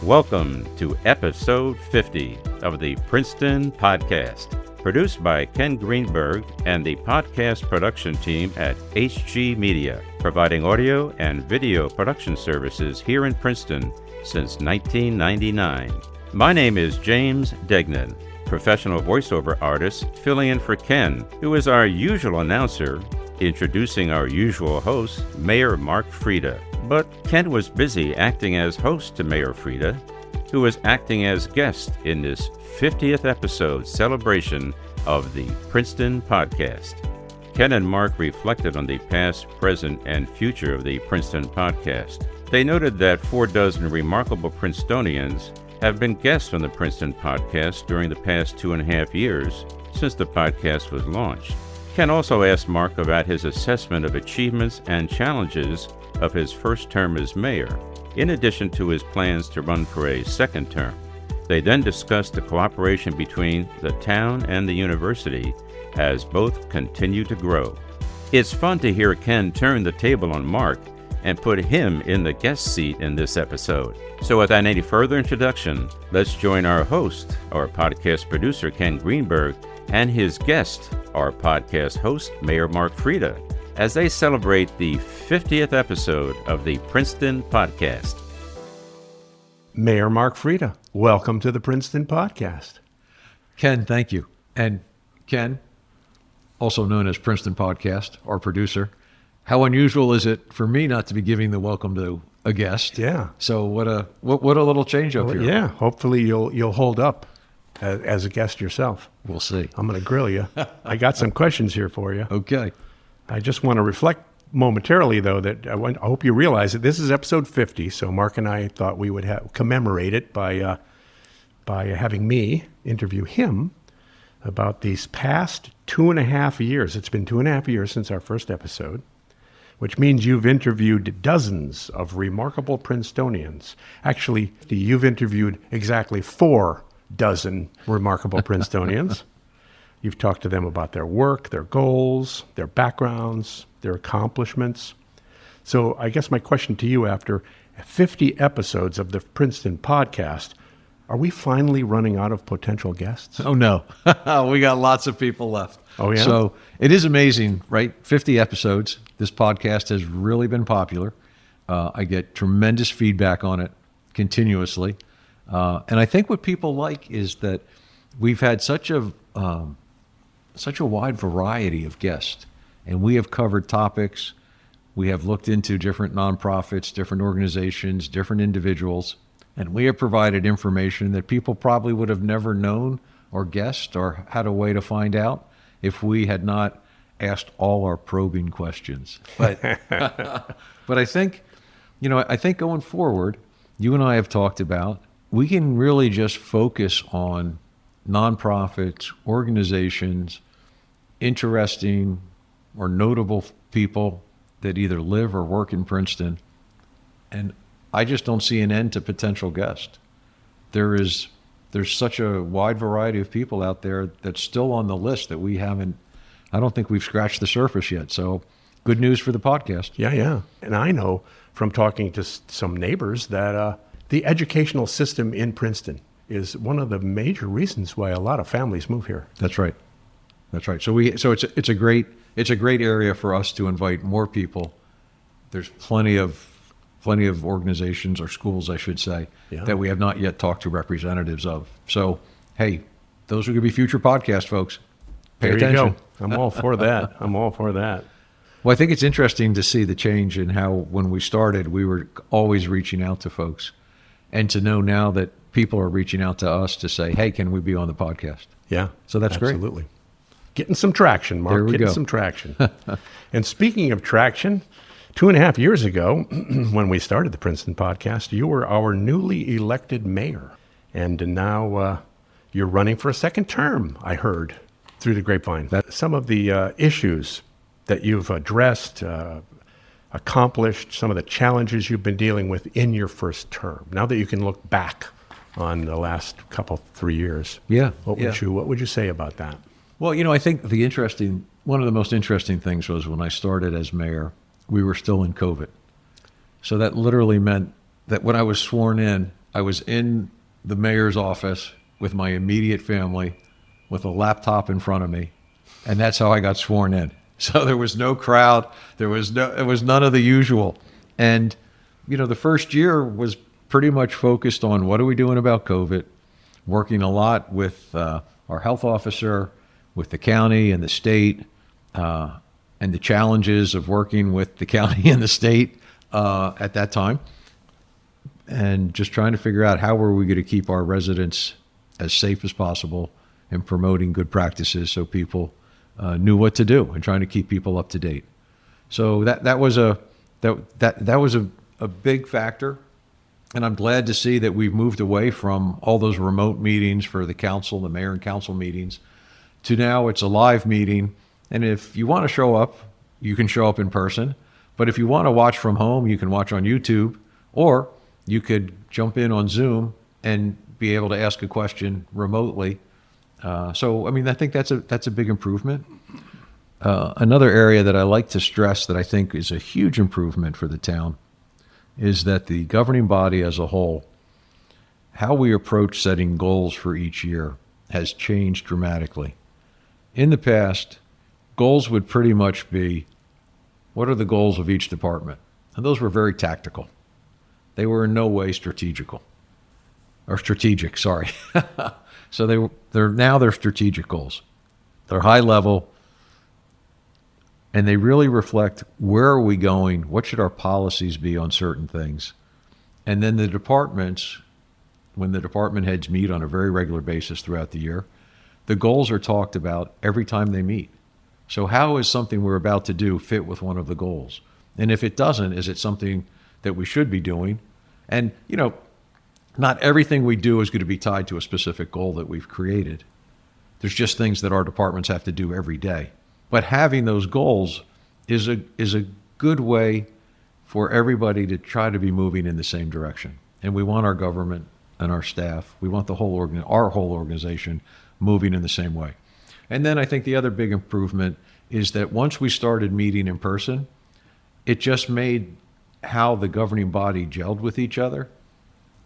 Welcome to episode 50 of the Princeton Podcast, produced by Ken Greenberg and the podcast production team at HG Media, providing audio and video production services here in Princeton since 1999. My name is James Degnan, professional voiceover artist filling in for Ken, who is our usual announcer, introducing our usual host, Mayor Mark Freda. But Ken was busy acting as host to Mayor Freda, who was acting as guest in this 50th episode celebration of the Princeton Podcast. Ken and Mark reflected on the past, present, and future of the Princeton Podcast. They noted that 4 dozen remarkable Princetonians have been guests on the Princeton Podcast during the past 2.5 years since the podcast was launched. Ken also asked Mark about his assessment of achievements and challenges of his first term as mayor, in addition to his plans to run for a second term. They then discussed the cooperation between the town and the university as both continue to grow. It's fun to hear Ken turn the table on Mark and put him in the guest seat in this episode. So without any further introduction, let's join our host, our podcast producer, Ken Greenberg, and his guest, our podcast host, Mayor Mark Freda, as they celebrate the 50th episode of the Princeton Podcast. Mayor Mark Freda, welcome to the Princeton Podcast. Ken, thank you. And Ken, also known as Princeton Podcast, our producer, how unusual is it for me not to be giving the welcome to a guest? Yeah. So what a little change up here. Yeah, hopefully you'll hold up as a guest yourself. We'll see. I'm going to grill you. I got some questions here for you. Okay. I just want to reflect momentarily, though, that I hope you realize that this is episode 50. So Mark and I thought we would commemorate it by having me interview him about these past 2.5 years. It's been 2.5 years since our first episode, which means you've interviewed dozens of remarkable Princetonians. Actually, you've interviewed exactly 4 dozen remarkable Princetonians. You've talked to them about their work, their goals, their backgrounds, their accomplishments. So I guess my question to you, after 50 episodes of the Princeton Podcast, are we finally running out of potential guests? Oh, no. We got lots of people left. Oh, yeah? So it is amazing, right? 50 episodes. This podcast has really been popular. I get tremendous feedback on it continuously. And I think what people like is that we've had such a wide variety of guests, and we have covered topics. We have looked into different nonprofits, different organizations, different individuals, and we have provided information that people probably would have never known or guessed or had a way to find out if we had not asked all our probing questions. But but I think going forward, you and I have talked about, we can really just focus on nonprofits, organizations, interesting or notable people that either live or work in Princeton. And I just don't see an end to potential guests. There's such a wide variety of people out there that's still on the list that I don't think we've scratched the surface yet. So good news for the podcast. Yeah. And I know from talking to some neighbors that the educational system in Princeton is one of the major reasons why a lot of families move here. That's right. So it's a great area for us to invite more people. There's plenty of organizations, or schools, I should say, that we have not yet talked to representatives of. So, hey, those are going to be future podcast folks. Pay attention. You go. I'm all for that. Well, I think it's interesting to see the change in how, when we started, we were always reaching out to folks, and to know now that people are reaching out to us to say, hey, can we be on the podcast? Yeah. So that's great. Absolutely. Getting some traction, Mark. There we go. Some traction. And speaking of traction, 2.5 years ago, when we started the Princeton Podcast, you were our newly elected mayor. And now you're running for a second term, I heard, through the grapevine. Some of the issues that you've addressed, accomplished, some of the challenges you've been dealing with in your first term, now that you can look back on the last 3 years. Yeah. What would you say about that? Well, I think one of the most interesting things was when I started as mayor, we were still in COVID. So that literally meant that when I was sworn in, I was in the mayor's office with my immediate family with a laptop in front of me, and that's how I got sworn in. So there was no crowd. It was none of the usual. And, the first year was pretty much focused on what are we doing about COVID, working a lot with our health officer, with the county and the state, and the challenges of working with the county and the state at that time, and just trying to figure out how were we going to keep our residents as safe as possible and promoting good practices so people knew what to do and trying to keep people up to date. So that was a big factor. And I'm glad to see that we've moved away from all those remote meetings for the council, the mayor and council meetings, to now it's a live meeting. And if you want to show up, you can show up in person. But if you want to watch from home, you can watch on YouTube, or you could jump in on Zoom and be able to ask a question remotely. I think that's a big improvement. Another area that I like to stress that I think is a huge improvement for the town is that the governing body as a whole, how we approach setting goals for each year has changed dramatically. In the past, goals would pretty much be, what are the goals of each department? And those were very tactical. They were in no way strategic, sorry. So they're strategic goals. They're high level, and they really reflect where are we going, what should our policies be on certain things. And then the departments, when the department heads meet on a very regular basis throughout the year, the goals are talked about every time they meet. So how is something we're about to do fit with one of the goals? And if it doesn't, is it something that we should be doing? And, not everything we do is going to be tied to a specific goal that we've created. There's just things that our departments have to do every day. But having those goals is a good way for everybody to try to be moving in the same direction. And we want our government and our staff, we want our whole organization moving in the same way. And then I think the other big improvement is that once we started meeting in person, it just made how the governing body gelled with each other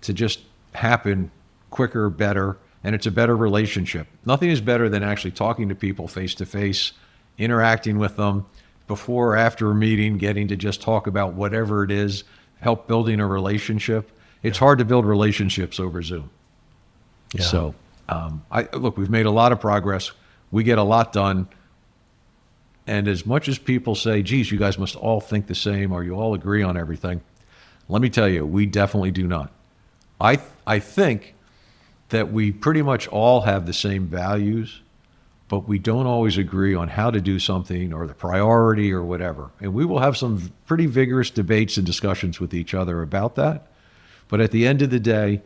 to just happen quicker, better, and it's a better relationship. Nothing is better than actually talking to people face to face, interacting with them before or after a meeting, getting to just talk about whatever it is, help building a relationship. It's hard to build relationships over Zoom. Yeah. So, we've made a lot of progress. We get a lot done. And as much as people say, geez, you guys must all think the same or you all agree on everything, let me tell you, we definitely do not. I think that we pretty much all have the same values, but we don't always agree on how to do something or the priority or whatever. And we will have some pretty vigorous debates and discussions with each other about that. But at the end of the day,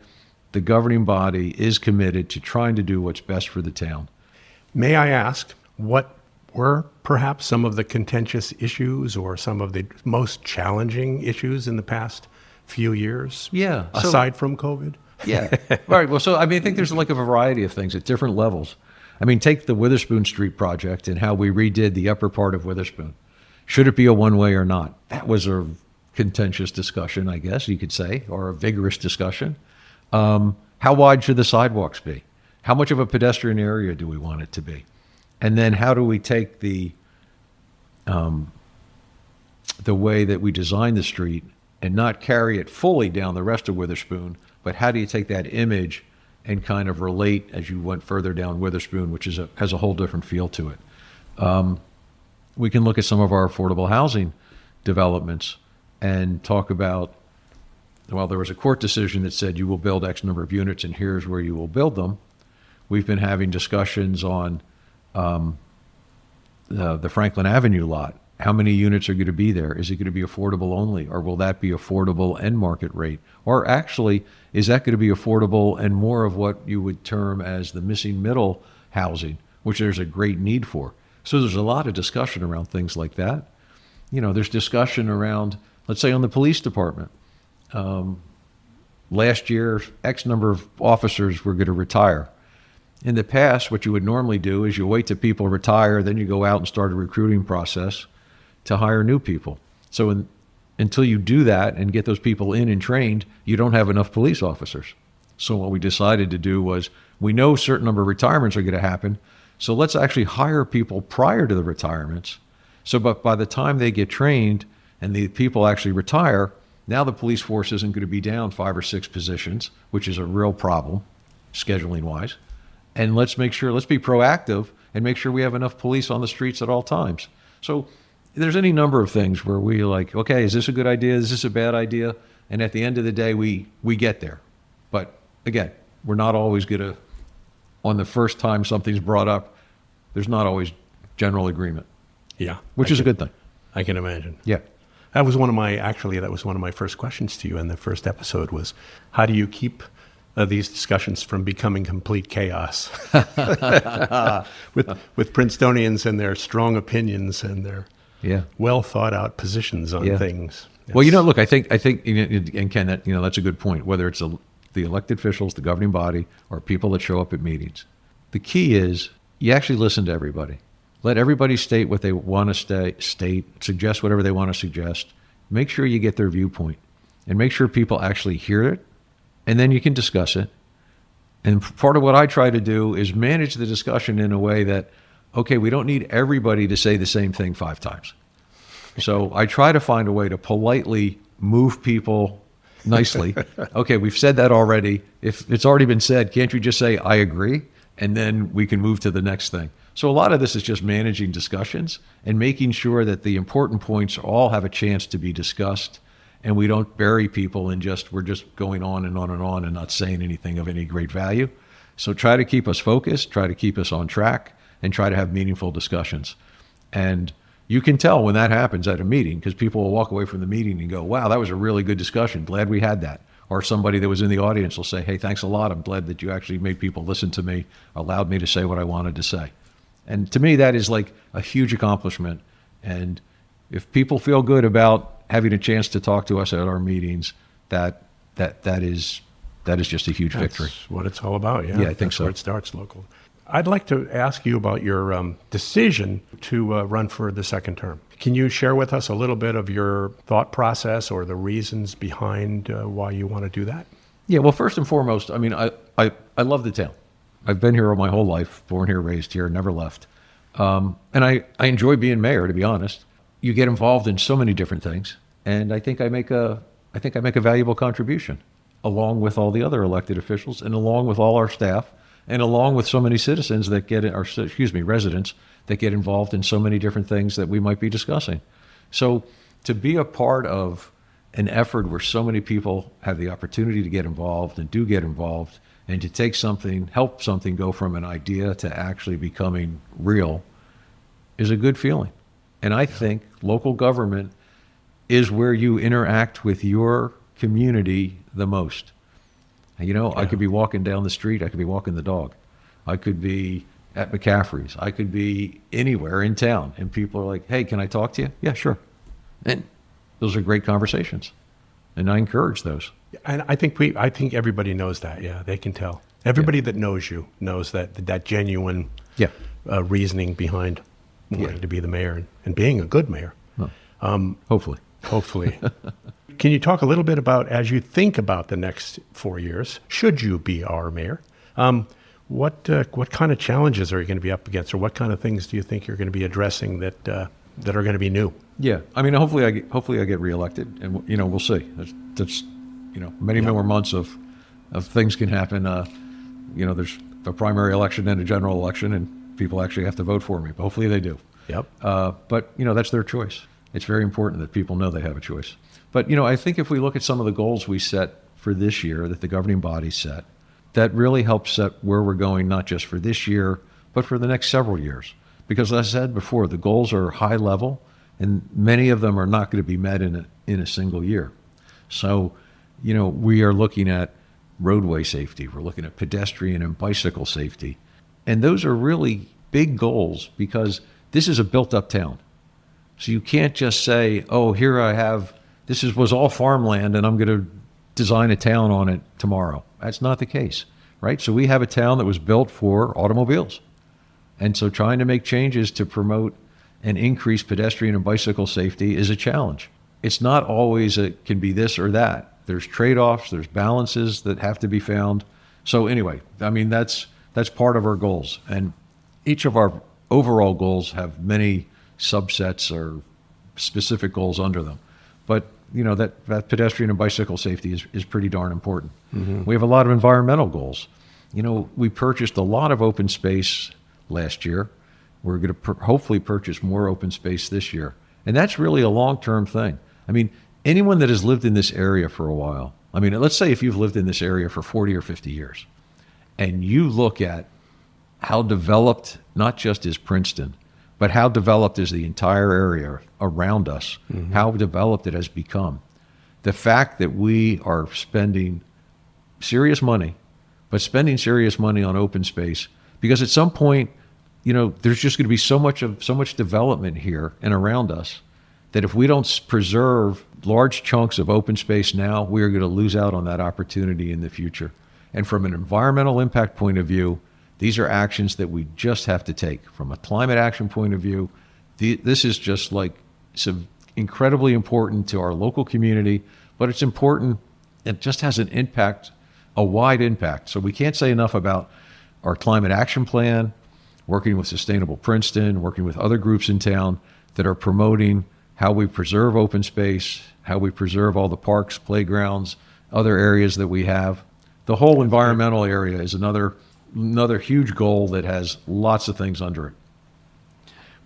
the governing body is committed to trying to do what's best for the town. May I ask, what were perhaps some of the contentious issues or some of the most challenging issues in the past few years? Yeah. Aside from COVID? Yeah. Right. Well, I think there's like a variety of things at different levels. Take the Witherspoon Street project and how we redid the upper part of Witherspoon. Should it be a one-way or not? That was a contentious discussion, I guess you could say, or a vigorous discussion. How wide should the sidewalks be? How much of a pedestrian area do we want it to be? And then how do we take the way that we design the street and not carry it fully down the rest of Witherspoon, but how do you take that image and kind of relate as you went further down Witherspoon, which has a whole different feel to it. We can look at some of our affordable housing developments and talk about, well, there was a court decision that said you will build X number of units and here's where you will build them. We've been having discussions on the Franklin Avenue lot. How many units are going to be there? Is it going to be affordable only, or will that be affordable and market rate? Or actually, is that going to be affordable and more of what you would term as the missing middle housing, which there's a great need for? So there's a lot of discussion around things like that. There's discussion around, let's say, on the police department. Last year, X number of officers were going to retire. In the past, what you would normally do is you wait till people retire, then you go out and start a recruiting process to hire new people. So until you do that and get those people in and trained, you don't have enough police officers. So what we decided to do was, we know a certain number of retirements are going to happen, so let's actually hire people prior to the retirements. So but by the time they get trained and the people actually retire, now the police force isn't going to be down 5 or 6 positions, which is a real problem, scheduling wise. And let's be proactive and make sure we have enough police on the streets at all times. So there's any number of things where we like, okay, is this a good idea? Is this a bad idea? And at the end of the day, we get there. But again, we're not always going to, on the first time something's brought up, there's not always general agreement. Yeah. Which is a good thing. I can imagine. Yeah. That was one of my first questions to you in the first episode was, how do you keep these discussions from becoming complete chaos with Princetonians and their strong opinions and their well thought out positions on things. Well, look, I think, and Ken, that's a good point. Whether it's the elected officials, the governing body, or people that show up at meetings, the key is you actually listen to everybody. Let everybody state what they want to state, suggest whatever they want to suggest. Make sure you get their viewpoint, and make sure people actually hear it, and then you can discuss it. And part of what I try to do is manage the discussion in a way that, okay, we don't need everybody to say the same thing 5 times. So I try to find a way to politely move people nicely. Okay, we've said that already. If it's already been said, can't you just say, I agree? And then we can move to the next thing. So a lot of this is just managing discussions and making sure that the important points all have a chance to be discussed, and we don't bury people in we're just going on and on and on and not saying anything of any great value. So try to keep us focused, try to keep us on track, and try to have meaningful discussions. And you can tell when that happens at a meeting, because people will walk away from the meeting and go, wow, that was a really good discussion. Glad we had that. Or somebody that was in the audience will say, hey, thanks a lot. I'm glad that you actually made people listen to me, allowed me to say what I wanted to say. And to me, that is like a huge accomplishment. And if people feel good about having a chance to talk to us at our meetings, that is just a huge victory. That's what it's all about. Yeah, I think so. Where it starts local. I'd like to ask you about your decision to run for the second term. Can you share with us a little bit of your thought process or the reasons behind why you want to do that? Yeah, well, first and foremost, I mean, I love the town. I've been here all my whole life, born here, raised here, never left. And I enjoy being mayor, to be honest. You get involved in so many different things, and I think I make a valuable contribution, along with all the other elected officials, and along with all our staff, and along with so many citizens that residents that get involved in so many different things that we might be discussing. So to be a part of an effort where so many people have the opportunity to get involved and do get involved, and to help something go from an idea to actually becoming real, is a good feeling. And I think local government is where you interact with your community the most. I could be walking down the street, I could be walking the dog, I could be at McCaffrey's, I could be anywhere in town, and people are like, hey, can I talk to you? Yeah, sure. And those are great conversations, and I encourage those. And I think everybody knows that. Yeah, they can tell. Everybody that knows you knows that genuine reasoning behind wanting to be the mayor and being a good mayor. Hopefully. Can you talk a little bit about, as you think about the next 4 years, should you be our mayor, what kind of challenges are you going to be up against, or what kind of things do you think you're going to be addressing that are going to be new? Yeah, I mean, hopefully I get reelected, and we'll see. That's many more months of things can happen. There's a primary election and a general election, and people actually have to vote for me. But hopefully they do. Yep. But that's their choice. It's very important that people know they have a choice. But I think if we look at some of the goals we set for this year that the governing body set, that really helps set where we're going, not just for this year, but for the next several years. Because as I said before, the goals are high level, and many of them are not going to be met in a single year. So, we are looking at roadway safety. We're looking at pedestrian and bicycle safety. And those are really big goals, because this is a built-up town. So you can't just say, oh, here was all farmland and I'm going to design a town on it tomorrow. That's not the case, right? So we have a town that was built for automobiles. And so trying to make changes to promote and increase pedestrian and bicycle safety is a challenge. it's not always it can be this or that. There's trade-offs, there's balances that have to be found. So anyway, I mean, that's part of our goals. And each of our overall goals have many subsets or specific goals under them. But, that pedestrian and bicycle safety is pretty darn important. Mm-hmm. We have a lot of environmental goals. We purchased a lot of open space last year. We're going to hopefully purchase more open space this year. And that's really a long-term thing. I mean, anyone that has lived in this area for a while, I mean, let's say if you've lived in this area for 40 or 50 years, and you look at how developed not just is Princeton, but how developed is the entire area around us, mm-hmm. how developed it has become. The fact that we are spending serious money, but spending serious money on open space, because at some point, there's just going to be so much development here and around us that if we don't preserve large chunks of open space now, we are going to lose out on that opportunity in the future. And from an environmental impact point of view, these are actions that we just have to take. From a climate action point of view, this is just like some incredibly important to our local community, but it's important. It just has an impact, a wide impact. So we can't say enough about our climate action plan, working with Sustainable Princeton, working with other groups in town that are promoting how we preserve open space, how we preserve all the parks, playgrounds, other areas that we have. The whole environmental area is another huge goal that has lots of things under it.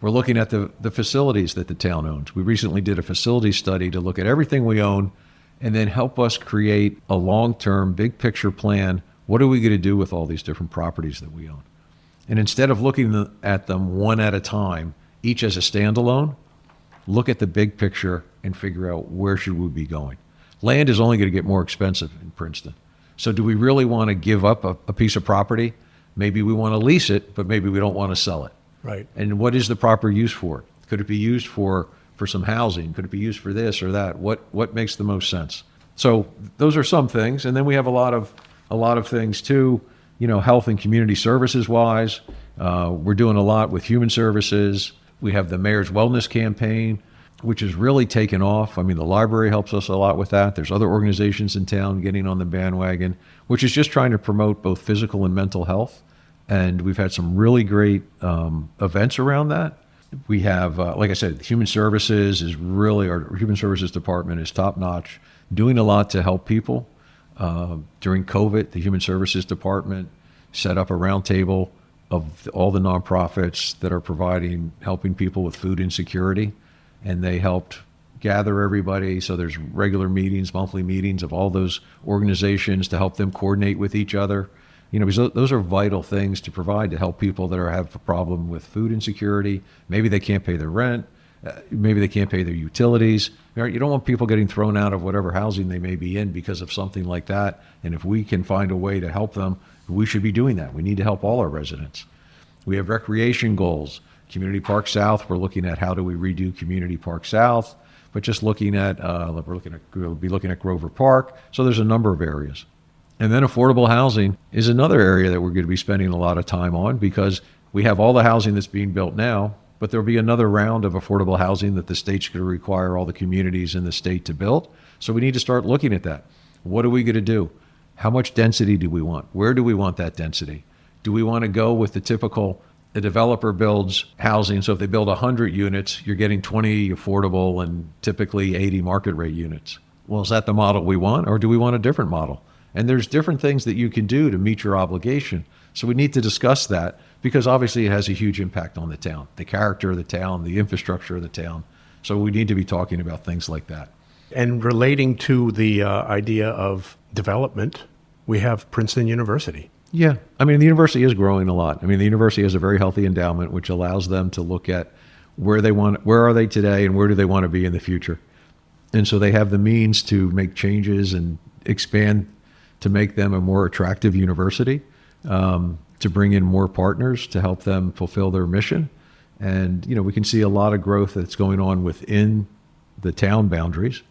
We're looking at the facilities that the town owns. We recently did a facility study to look at everything we own and then help us create a long-term, big picture plan. What are we going to do with all these different properties that we own? And instead of looking at them one at a time, each as a standalone, look at the big picture and figure out where should we be going. Land is only going to get more expensive in Princeton. So do we really want to give up a piece of property? Maybe we want to lease it, but maybe we don't want to sell it. Right. And what is the proper use for it? Could it be used for some housing? Could it be used for this or that? What makes the most sense? So those are some things. And then we have a lot of things too, health and community services wise. We're doing a lot with human services. We have the Mayor's Wellness Campaign, which has really taken off. I mean, the library helps us a lot with that. There's other organizations in town getting on the bandwagon, which is just trying to promote both physical and mental health. And we've had some really great events around that. We have, like I said, human services is really, our human services department is top notch, doing a lot to help people. During COVID, the human services department set up a roundtable of all the nonprofits that are helping people with food insecurity. And they helped gather everybody. So there's regular meetings, monthly meetings of all those organizations to help them coordinate with each other. Because those are vital things to provide to help people that have a problem with food insecurity. Maybe they can't pay their rent. Maybe they can't pay their utilities. You don't want people getting thrown out of whatever housing they may be in because of something like that. And if we can find a way to help them, we should be doing that. We need to help all our residents. We have recreation goals. Community Park South, we're looking at how do we redo Community Park South, but just looking at, we'll be looking at Grover Park. So there's a number of areas. And then affordable housing is another area that we're going to be spending a lot of time on because we have all the housing that's being built now, but there'll be another round of affordable housing that the state's going to require all the communities in the state to build. So we need to start looking at that. What are we going to do? How much density do we want? Where do we want that density? Do we want to go with the typical, the developer builds housing, so if they build 100 units, you're getting 20 affordable and typically 80 market rate units. Well, is that the model we want, or do we want a different model? And there's different things that you can do to meet your obligation. So we need to discuss that because obviously it has a huge impact on the town, the character of the town, the infrastructure of the town. So we need to be talking about things like that. And relating to the idea of development, we have Princeton University. Yeah. I mean, the university is growing a lot. I mean, the university has a very healthy endowment, which allows them to look at where are they today and where do they want to be in the future. And so they have the means to make changes and expand to make them a more attractive university, to bring in more partners to help them fulfill their mission. And, we can see a lot of growth that's going on within the town boundaries,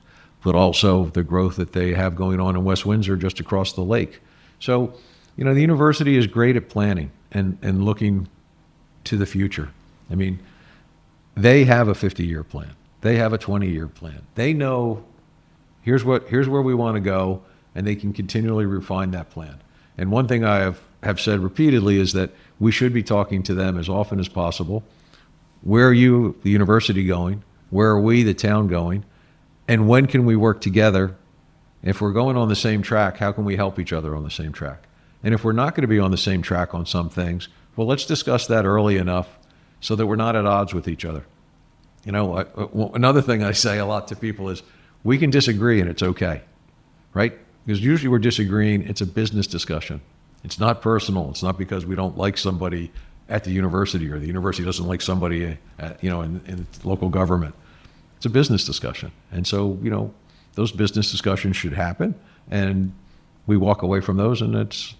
but also the growth that they have going on in West Windsor just across the lake. So, the university is great at planning and looking to the future. I mean, they have a 50-year plan. They have a 20-year plan. They know here's where we want to go, and they can continually refine that plan. And one thing I have said repeatedly is that we should be talking to them as often as possible. Where are you, the university, going? Where are we, the town, going? And when can we work together? If we're going on the same track, how can we help each other on the same track? And if we're not going to be on the same track on some things, well, let's discuss that early enough so that we're not at odds with each other. You know, another thing I say a lot to people is we can disagree and it's okay, right? Because usually we're disagreeing, it's a business discussion. It's not personal. It's not because we don't like somebody at the university or the university doesn't like somebody in local government. It's a business discussion. And so, those business discussions should happen, and we walk away from those, and that's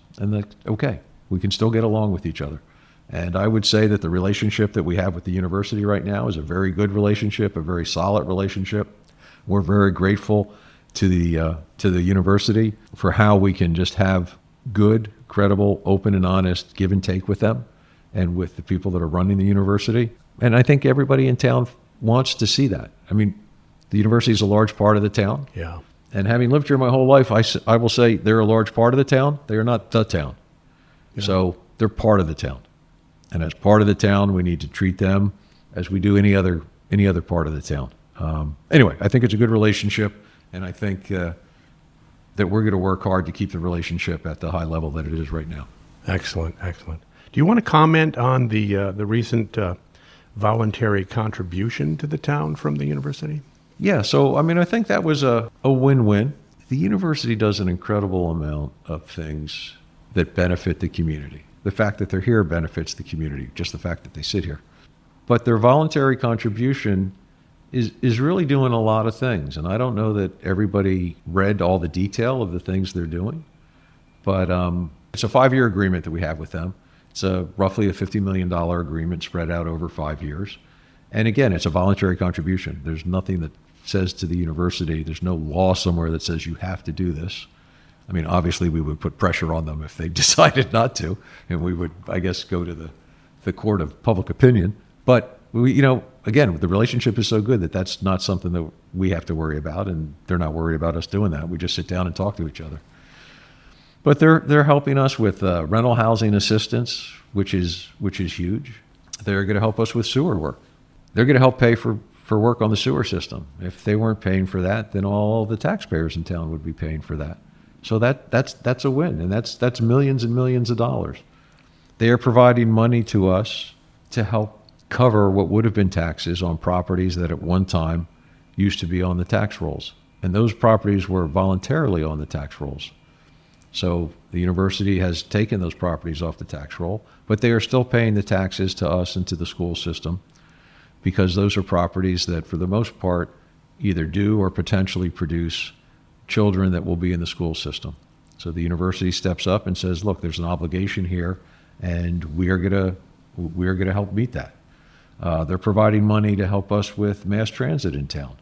okay. We can still get along with each other. And I would say that the relationship that we have with the university right now is a very good relationship, a very solid relationship. We're very grateful to the university for how we can just have good, credible, open and honest give and take with them and with the people that are running the university. And I think everybody in town wants to see that. I mean, the university is a large part of the town. Yeah. And having lived here my whole life, I will say they're a large part of the town. They are not the town. Yeah. So they're part of the town. And as part of the town, we need to treat them as we do any other part of the town. Anyway, I think it's a good relationship, and I think that we're going to work hard to keep the relationship at the high level that it is right now. Excellent. Do you want to comment on the recent voluntary contribution to the town from the university? Yeah, so I think that was a win-win. The university does an incredible amount of things that benefit the community. The fact that they're here benefits the community, just the fact that they sit here. But their voluntary contribution is really doing a lot of things. And I don't know that everybody read all the detail of the things they're doing. But it's a 5-year agreement that we have with them. It's roughly a $50 million agreement spread out over 5 years. And again, it's a voluntary contribution. There's nothing that says to the university, there's no law somewhere that says you have to do this. I mean, obviously we would put pressure on them if they decided not to, and we would, I guess, go to the court of public opinion. But we, again, the relationship is so good that that's not something that we have to worry about, and they're not worried about us doing that. We just sit down and talk to each other. But they're helping us with rental housing assistance, which is huge. They're going to help us with sewer work. They're going to help pay for work on the sewer system. If they weren't paying for that, then all the taxpayers in town would be paying for that. So that's a win, and that's millions and millions of dollars. They are providing money to us to help cover what would have been taxes on properties that at one time used to be on the tax rolls. And those properties were voluntarily on the tax rolls. So the university has taken those properties off the tax roll, but they are still paying the taxes to us and to the school system because those are properties that, for the most part, either do or potentially produce children that will be in the school system. So the university steps up and says, look, there's an obligation here, and we are going to help meet that. They're providing money to help us with mass transit in town.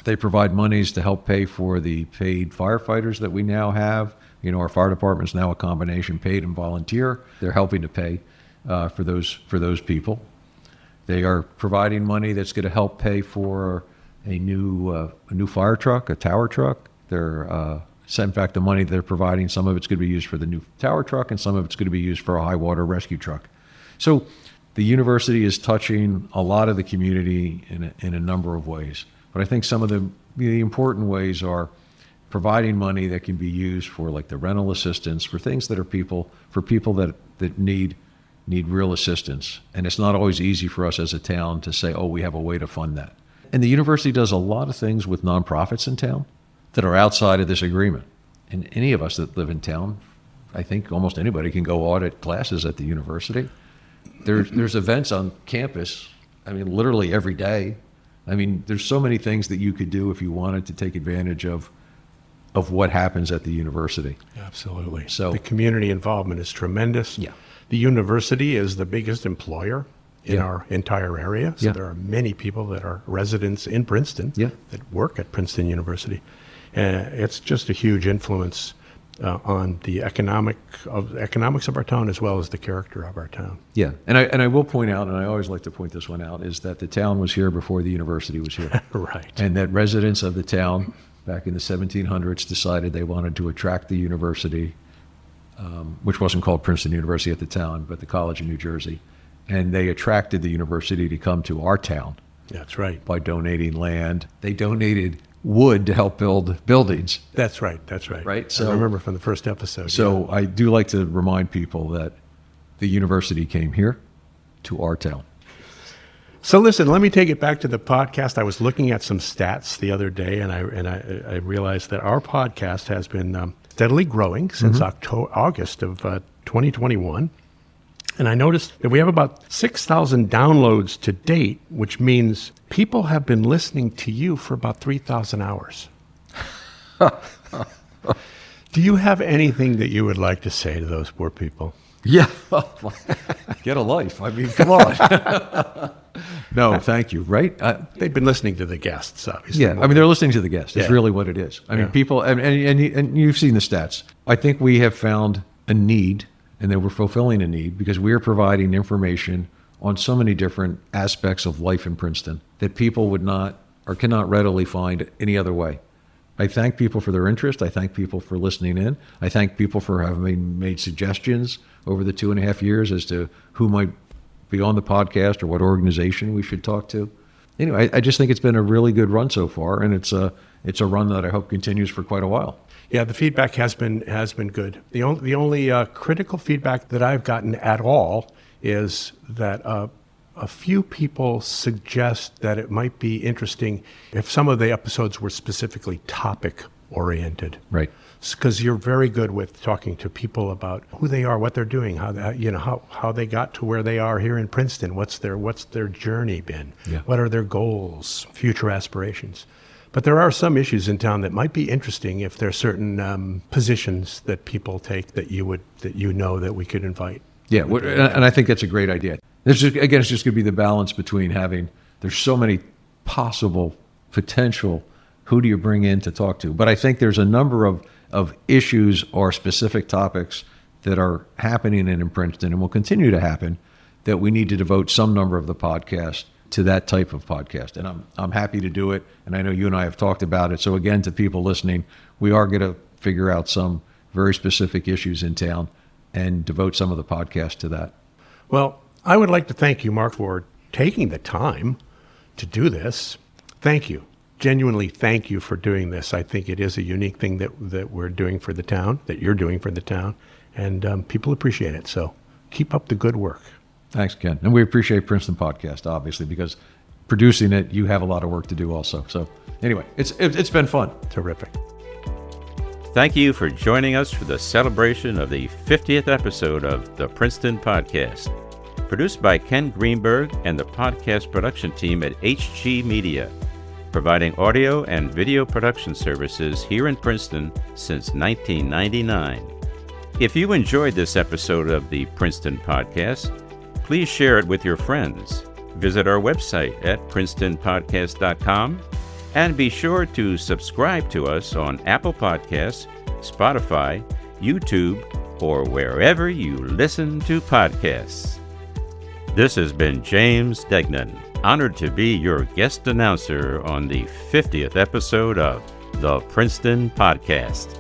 They provide monies to help pay for the paid firefighters that we now have. Our fire department is now a combination paid and volunteer. They're helping to pay for those people. They are providing money that's going to help pay for a new fire truck, a tower truck. In fact, the money they're providing, some of it's going to be used for the new tower truck, and some of it's going to be used for a high water rescue truck. So the university is touching a lot of the community in a number of ways. But I think some of the important ways are providing money that can be used for, like, the rental assistance, for things that are people that need real assistance. And it's not always easy for us as a town to say, oh, we have a way to fund that. And the university does a lot of things with nonprofits in town that are outside of this agreement. And any of us that live in town, I think almost anybody can go audit classes at the university. There's events on campus, literally every day. There's so many things that you could do if you wanted to take advantage of what happens at the university. Absolutely. So the community involvement is tremendous. Yeah. The university is the biggest employer in our entire area. So there are many people that are residents in Princeton that work at Princeton University. It's just a huge influence on the economics of our town as well as the character of our town. Yeah, and I will point out, and I always like to point this one out, is that the town was here before the university was here. Right. And that residents of the town back in the 1700s decided they wanted to attract the university, which wasn't called Princeton University at the time, but the College of New Jersey. And they attracted the university to come to our town. That's right. By donating land. They donated wood to help build buildings. That's right. Right. So I remember from the first episode. So I do like to remind people that the university came here to our town. So listen, let me take it back to the podcast. I was looking at some stats the other day, and I realized that our podcast has been steadily growing since August of 2021. And I noticed that we have about 6,000 downloads to date, which means people have been listening to you for about 3,000 hours. Do you have anything that you would like to say to those poor people? Yeah. Get a life. I mean, come on. No, thank you. Right? They've been listening to the guests, obviously. Yeah. I mean, they're listening to the guests. It's Yeah. really what it is. I mean, people, and you've seen the stats. I think we have found a need, and that we're fulfilling a need because we are providing information on so many different aspects of life in Princeton that people would not or cannot readily find any other way. I thank people for their interest. I thank people for listening in. I thank people for having made suggestions over the 2.5 years as to who might be on the podcast or what organization we should talk to. Anyway, I just think it's been a really good run so far, and it's a run that I hope continues for quite a while. Yeah, the feedback has been good. The only critical feedback that I've gotten at all is that a few people suggest that it might be interesting if some of the episodes were specifically topic oriented. Right. Because you're very good with talking to people about who they are, what they're doing, how they got to where they are here in Princeton. What's their journey been? Yeah. What are their goals, future aspirations? But there are some issues in town that might be interesting if there are certain positions that people take that that we could invite. Yeah, and I think that's a great idea. It's just going to be the balance between there's so many possible potential, who do you bring in to talk to? But I think there's a number of issues or specific topics that are happening in Princeton and will continue to happen that we need to devote some number of the podcast to that type of podcast. And I'm happy to do it. And I know you and I have talked about it. So again, to people listening, we are going to figure out some very specific issues in town and devote some of the podcast to that. Well, I would like to thank you, Mark, for taking the time to do this. Thank you. Genuinely thank you for doing this. I think it is a unique thing that we're doing for the town, that you're doing for the town, and people appreciate it. So keep up the good work. Thanks, Ken. And we appreciate Princeton Podcast, obviously, because producing it, you have a lot of work to do also. So anyway, it's been fun. Terrific. Thank you for joining us for the celebration of the 50th episode of the Princeton Podcast. Produced by Ken Greenberg and the podcast production team at HG Media, providing audio and video production services here in Princeton since 1999. If you enjoyed this episode of the Princeton Podcast, please share it with your friends. Visit our website at princetonpodcast.com and be sure to subscribe to us on Apple Podcasts, Spotify, YouTube, or wherever you listen to podcasts. This has been James Degnan, honored to be your guest announcer on the 50th episode of the Princeton Podcast.